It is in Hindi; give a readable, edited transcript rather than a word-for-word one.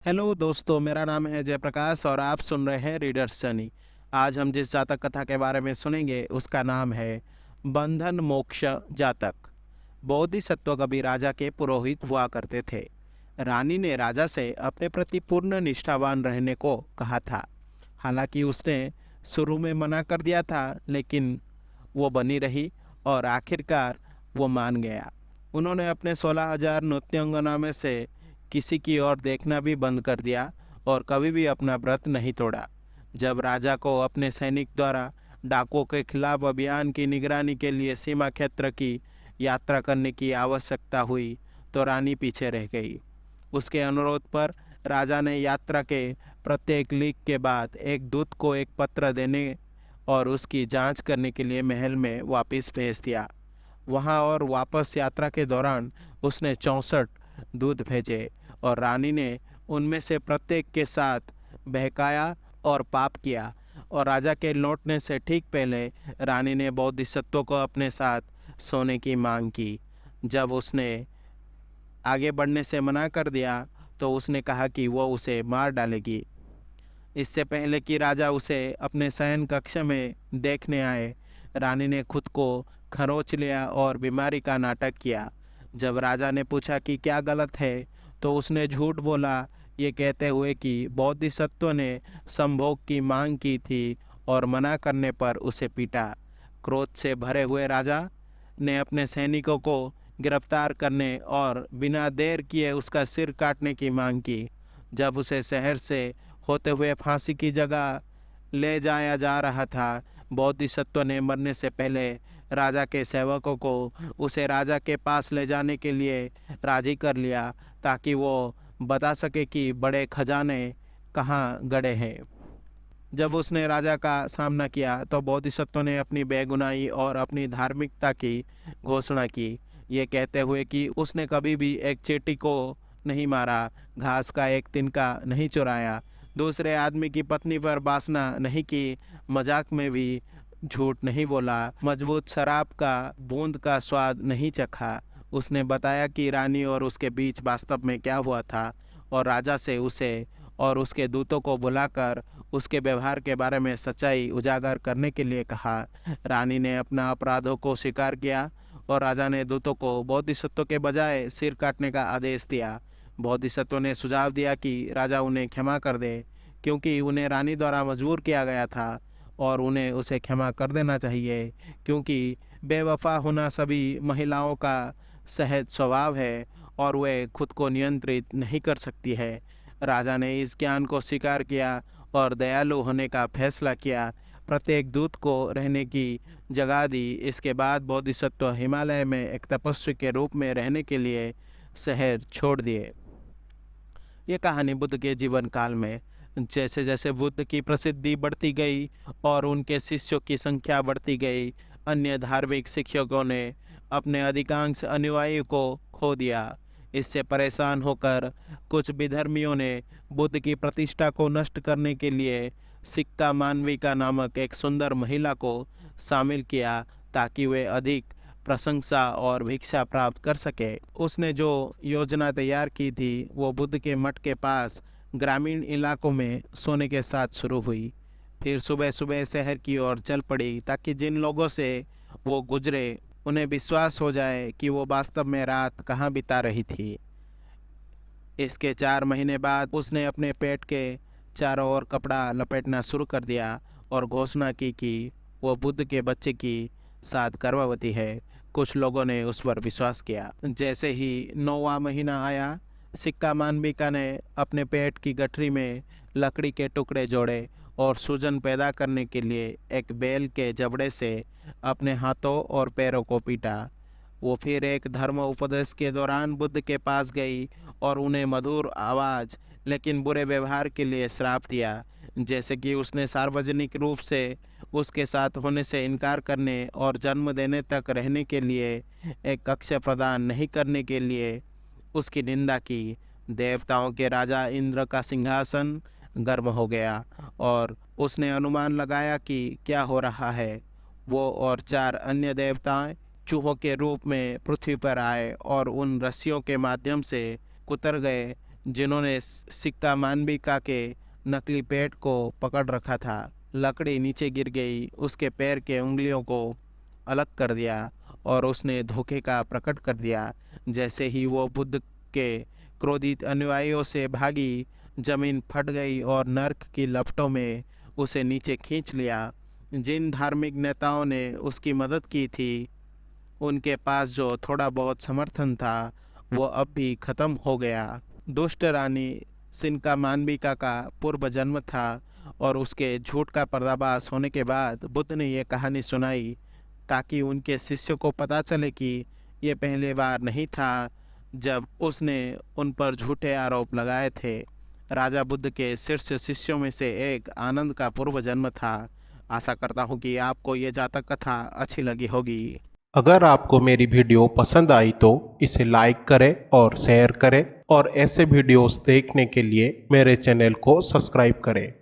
हेलो दोस्तों, मेरा नाम है जयप्रकाश और आप सुन रहे हैं रीडर्स जर्नी। आज हम जिस जातक कथा के बारे में सुनेंगे उसका नाम है बंधन मोक्ष जातक। बोधिसत्व कभी राजा के पुरोहित हुआ करते थे। रानी ने राजा से अपने प्रति पूर्ण निष्ठावान रहने को कहा था। हालांकि उसने शुरू में मना कर दिया था, लेकिन वो बनी रही और आखिरकार वो मान गया। उन्होंने अपने 16,000 नृत्यांगना में से किसी की ओर देखना भी बंद कर दिया और कभी भी अपना व्रत नहीं तोड़ा। जब राजा को अपने सैनिक द्वारा डाकुओं के खिलाफ अभियान की निगरानी के लिए सीमा क्षेत्र की यात्रा करने की आवश्यकता हुई तो रानी पीछे रह गई। उसके अनुरोध पर राजा ने यात्रा के प्रत्येक लीक के बाद एक दूत को एक पत्र देने और उसकी जांच करने के लिए महल में वापस भेज दिया। वहां और वापस यात्रा के दौरान उसने 64 दूत भेजे और रानी ने उनमें से प्रत्येक के साथ बहकाया और पाप किया। और राजा के लौटने से ठीक पहले रानी ने बोधिसत्व को अपने साथ सोने की मांग की। जब उसने आगे बढ़ने से मना कर दिया तो उसने कहा कि वो उसे मार डालेगी। इससे पहले कि राजा उसे अपने शयन कक्ष में देखने आए, रानी ने खुद को खरोंच लिया और बीमारी का नाटक किया। जब राजा ने पूछा कि क्या गलत है तो उसने झूठ बोला, ये कहते हुए कि बोधिसत्व ने संभोग की मांग की थी और मना करने पर उसे पीटा। क्रोध से भरे हुए राजा ने अपने सैनिकों को गिरफ्तार करने और बिना देर किए उसका सिर काटने की मांग की। जब उसे शहर से होते हुए फांसी की जगह ले जाया जा रहा था, बोधिसत्व ने मरने से पहले राजा के सेवकों को उसे राजा के पास ले जाने के लिए राजी कर लिया, ताकि वो बता सके कि बड़े खजाने कहाँ गड़े हैं। जब उसने राजा का सामना किया तो बोधिसत्व ने अपनी बेगुनाही और अपनी धार्मिकता की घोषणा की, ये कहते हुए कि उसने कभी भी एक चींटी को नहीं मारा, घास का एक तिनका नहीं चुराया, दूसरे आदमी की पत्नी पर वासना नहीं की, मजाक में भी झूठ नहीं बोला, मजबूत शराब का बूंद का स्वाद नहीं चखा। उसने बताया कि रानी और उसके बीच वास्तव में क्या हुआ था और राजा से उसे और उसके दूतों को बुलाकर उसके व्यवहार के बारे में सच्चाई उजागर करने के लिए कहा। रानी ने अपना अपराधों को स्वीकार किया और राजा ने दूतों को बोधिसत्व के बजाय सिर काटने का आदेश दिया। बोधिसत्व ने सुझाव दिया कि राजा उन्हें क्षमा कर दे, क्योंकि उन्हें रानी द्वारा मजबूर किया गया था और उन्हें उसे क्षमा कर देना चाहिए, क्योंकि बेवफा होना सभी महिलाओं का सहज स्वभाव है और वे खुद को नियंत्रित नहीं कर सकती है। राजा ने इस ज्ञान को स्वीकार किया और दयालु होने का फैसला किया। प्रत्येक दूत को रहने की जगह दी। इसके बाद बोधिसत्व हिमालय में एक तपस्वी के रूप में रहने के लिए शहर छोड़ दिए। ये कहानी बुद्ध के जीवन काल में जैसे जैसे बुद्ध की प्रसिद्धि बढ़ती गई और उनके शिष्यों की संख्या बढ़ती गई, अन्य धार्मिक शिक्षकों ने अपने अधिकांश अनुयायियों को खो दिया। इससे परेशान होकर कुछ विधर्मियों ने बुद्ध की प्रतिष्ठा को नष्ट करने के लिए सिक्का मानविका नामक एक सुंदर महिला को शामिल किया, ताकि वे अधिक प्रशंसा और भिक्षा प्राप्त कर सके। उसने जो योजना तैयार की थी वो बुद्ध के मठ के पास ग्रामीण इलाकों में सोने के साथ शुरू हुई, फिर सुबह सुबह शहर की ओर चल पड़ी, ताकि जिन लोगों से वो गुजरे उन्हें विश्वास हो जाए कि वो वास्तव में रात कहाँ बिता रही थी। इसके 4 महीने बाद उसने अपने पेट के चारों ओर कपड़ा लपेटना शुरू कर दिया और घोषणा की कि वो बुद्ध के बच्चे की साथ गर्भवती है। कुछ लोगों ने उस पर विश्वास किया। जैसे ही 9वां महीना आया, सिक्का मानविका ने अपने पेट की गठरी में लकड़ी के टुकड़े जोड़े और सूजन पैदा करने के लिए एक बैल के जबड़े से अपने हाथों और पैरों को पीटा। वो फिर एक धर्म उपदेश के दौरान बुद्ध के पास गई और उन्हें मधुर आवाज़ लेकिन बुरे व्यवहार के लिए श्राप दिया, जैसे कि उसने सार्वजनिक रूप से उसके साथ होने से इनकार करने और जन्म देने तक रहने के लिए एक कक्ष प्रदान नहीं करने के लिए उसकी निंदा की। देवताओं के राजा इंद्र का सिंहासन गर्म हो गया और उसने अनुमान लगाया कि क्या हो रहा है। वो और 4 अन्य देवताएं चूहों के रूप में पृथ्वी पर आए और उन रस्सियों के माध्यम से कुतर गए जिन्होंने सिक्का मानविका के नकली पेट को पकड़ रखा था। लकड़ी नीचे गिर गई, उसके पैर के उंगलियों को अलग कर दिया और उसने धोखे का प्रकट कर दिया। जैसे ही वो बुद्ध के क्रोधित अनुयायियों से भागी, जमीन फट गई और नर्क की लपटों में उसे नीचे खींच लिया। जिन धार्मिक नेताओं ने उसकी मदद की थी, उनके पास जो थोड़ा बहुत समर्थन था वो अब भी खत्म हो गया। दुष्ट रानी सिनका मानविका का पूर्व जन्म था और उसके झूठ का पर्दाफाश होने के बाद बुद्ध ने यह कहानी सुनाई ताकि उनके शिष्यों को पता चले कि ये पहली बार नहीं था जब उसने उन पर झूठे आरोप लगाए थे। राजा बुद्ध के शीर्ष शिष्यों में से एक आनंद का पूर्व जन्म था। आशा करता हूँ कि आपको ये जातक कथा अच्छी लगी होगी। अगर आपको मेरी वीडियो पसंद आई तो इसे लाइक करें और शेयर करें और ऐसे वीडियोस देखने के लिए मेरे चैनल को सब्सक्राइब करें।